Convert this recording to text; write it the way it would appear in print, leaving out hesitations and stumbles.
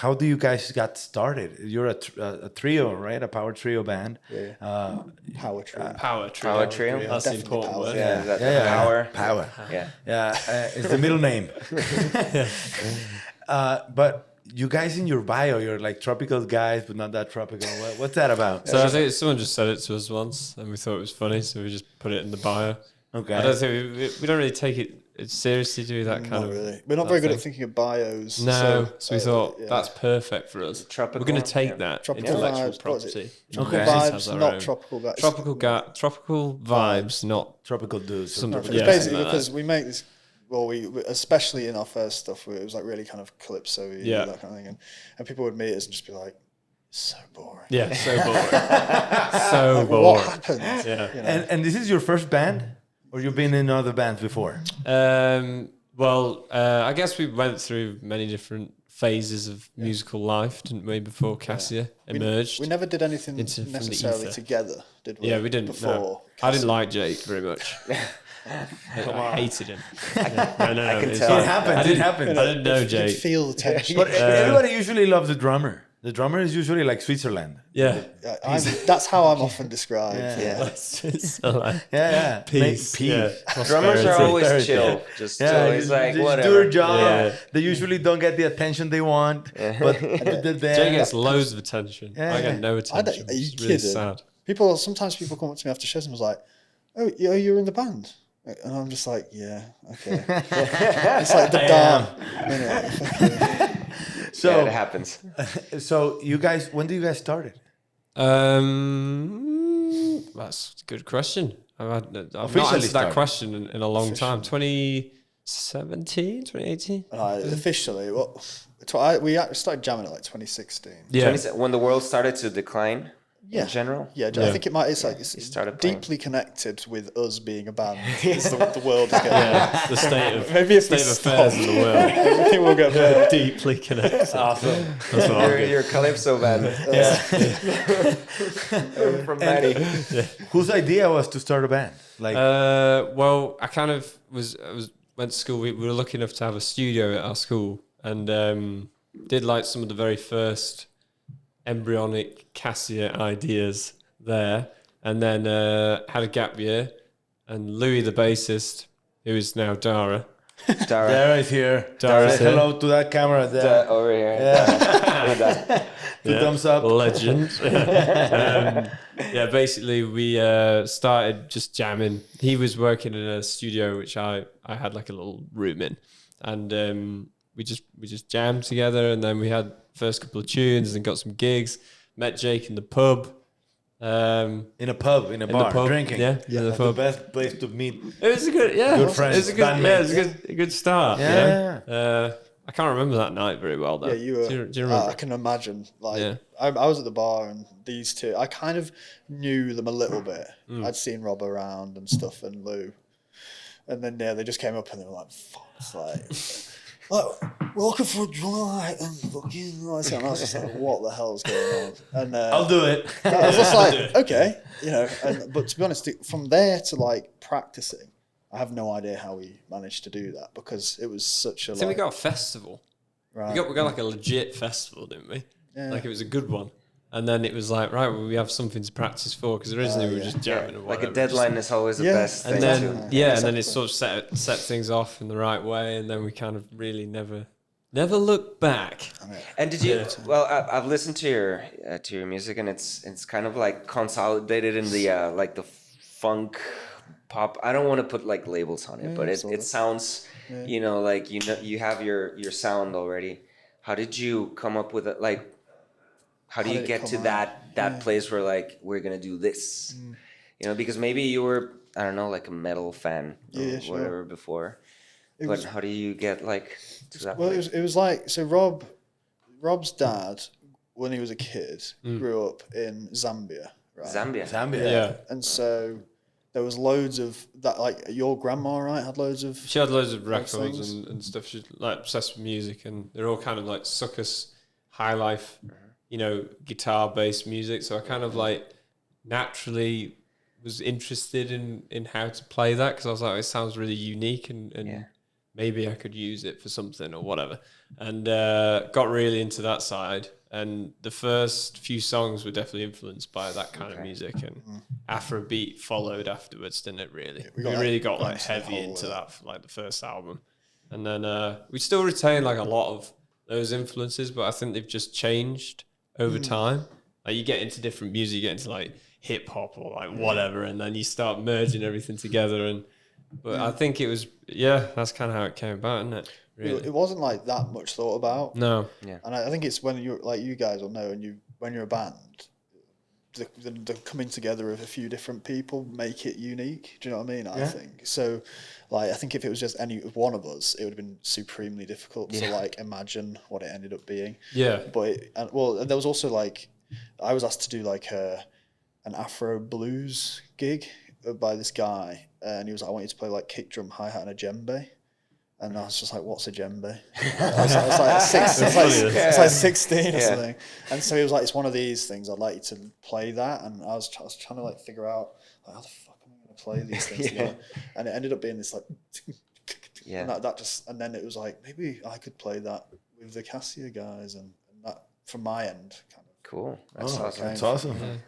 how do you guys got started? You're a trio, right? A power trio band. Yeah. Power trio. Power trio. Power trio. That's the Definitely important power. word. Yeah, that Yeah, power. Power. Yeah. Yeah, it's the middle name. But you guys in your bio, you're like tropical guys, but not that tropical. What's that about? So I think someone just said it to us once, and we thought it was funny, so we just put it in the bio. Okay. I don't think we don't really take it seriously, do that kind Not of. really. We're not very good at thinking of bios. No, so we thought yeah. that's perfect for us. Tropical, We're going to take yeah. that Tropical intellectual vibes, what is property. it? Tropical Okay. Has vibes, our not own. tropical guys. Tropical vibes, not Tropical dudes. Some- It's Yeah, basically something like because we make this. Well, we especially in our first stuff, it was like really kind of calypso-y, Yeah. that kind of thing, and people would meet us and just be like, "So boring." yeah, so boring, so boring. What happened? Yeah. You know? And this is your first band, or you've been in other bands before? Well, I guess we went through many different phases of musical life, didn't we? Before Cassia emerged. We never did anything from the necessarily ether. together, did we? Yeah, we didn't. Before. No. I didn't like Jake very much. I hated him. No, I can it's tell. fine. It happened. It happened. I didn't know You could Jake. feel the tension. But everybody usually loves the drummer. The drummer is usually like Switzerland. Yeah. That's how I'm often described. Yeah. So like, Yeah. peace. Peace. Yeah. Drummers are Prosperity. always chill. Just always like just whatever. do their job. Yeah. They usually don't get the attention they want, but they're Jake gets loads of attention. Yeah. I get no attention. Are you It's really kidding? sad. Sometimes people come up to me after shows and was like, "Oh, you're in the band," and I'm just like, "Yeah, okay." It's like the dark. So, Yeah, it happens. so you guys, when do you guys started? That's a good question. I've not Officially answered that started. question in a long time. 2017, 2018? Officially, we actually started jamming at like 2016. Yeah. When the world started to decline in general. Yeah, I think it's started playing. deeply connected with us being a band. It's the world is going. Yeah, the state of Maybe if we state of affairs in the world. Everything will get better. Deeply connected. Awesome. That's what I'm You're Calypso band. From Maddie. Whose idea was to start a band? Like, Well, I kind of went to school. We were lucky enough to have a studio at our school, and did like some of the very first embryonic Cassia ideas there, and then had a gap year, and Louis, the bassist, who is now Dara. Dara is here. Dara's Say here. hello to that camera there. Over here. Two thumbs up. Legend. Basically we started just jamming. He was working in a studio which I had like a little room in, and we just jammed together, and then we had first couple of tunes and got some gigs. Met Jake in the pub. In a bar, in the pub, drinking. Yeah, in the The pub. best place to meet. It was a good, yeah. Good friends, It was a good, bandmates. yeah, it was a good start. Yeah. I can't remember that night very well though. Yeah, you were. Do you remember? I can imagine. Like, Yeah. I was at the bar, and these two, I kind of knew them a little bit. I'd seen Rob around and stuff, and Lou, and then they just came up and they were like, "Fuck!" It's like, we're looking for a drummer, like, and fucking. And I was just like, "What the hell's going on?" And I'll do it. I was just like, "Okay," But to be honest, from there to like practicing, I have no idea how we managed to do that, because it was such a. I think we got a festival. Right. We got like a legit festival, didn't we? Yeah. Like it was a good one. And then it was like, right, well, we have something to practice for, because originally we were just jamming and Like whatever. a deadline is always the best thing. And then to- and then it sort of set things off in the right way, and then we kind of really never looked back. And did you? Well, I've listened to your music, and it's kind of like consolidated in the like the funk pop. I don't want to put like labels on it, but it sounds, like you have your sound already. How did you come up with it? Like, how do you get to that place where like we're gonna do this? Because maybe you were, I don't know, like a metal fan or whatever before. But how do you get like to that place? It was like, so Rob's dad, when he was a kid, grew up in Zambia, right? Zambia. Yeah. And so there was loads of that, like your grandma, right, had loads of. She had loads of records things. and stuff. She's like obsessed with music, and they're all kind of like succus, high life, guitar based music. So I kind of like naturally was interested in how to play that, because I was like, it sounds really unique and maybe I could use it for something or whatever. And got really into that side. And the first few songs were definitely influenced by that kind of music, and Afrobeat followed afterwards, didn't it? Really, we really got like heavy into that for like the first album, and then we still retain like a lot of those influences, but I think they've just changed over time. Like you get into different music, you get into like hip hop or like whatever, and then you start merging everything together. But I think it was that's kind of how it came about, isn't it? Really. It wasn't like that much thought about. No. Yeah. And I think it's when you're like, you guys will know, and when you're a band, the coming together of a few different people make it unique. Do you know what I mean? I think so. Like, I think if it was just any one of us, it would have been supremely difficult to like imagine what it ended up being. Yeah. But and there was also like, I was asked to do like an Afro blues gig by this guy, and he was like, I want you to play like kick drum, hi hat, and a djembe. And I was just like, what's a djembe? I was like 16 or something. And so he was like, it's one of these things, I'd like you to play that. And I was trying to like figure out, like, how the fuck am I going to play these things together? And it ended up being this like, and that just, and then it was like, maybe I could play that with the Cassia guys. And that, from my end, kind of. Cool. That's awesome. That's awesome.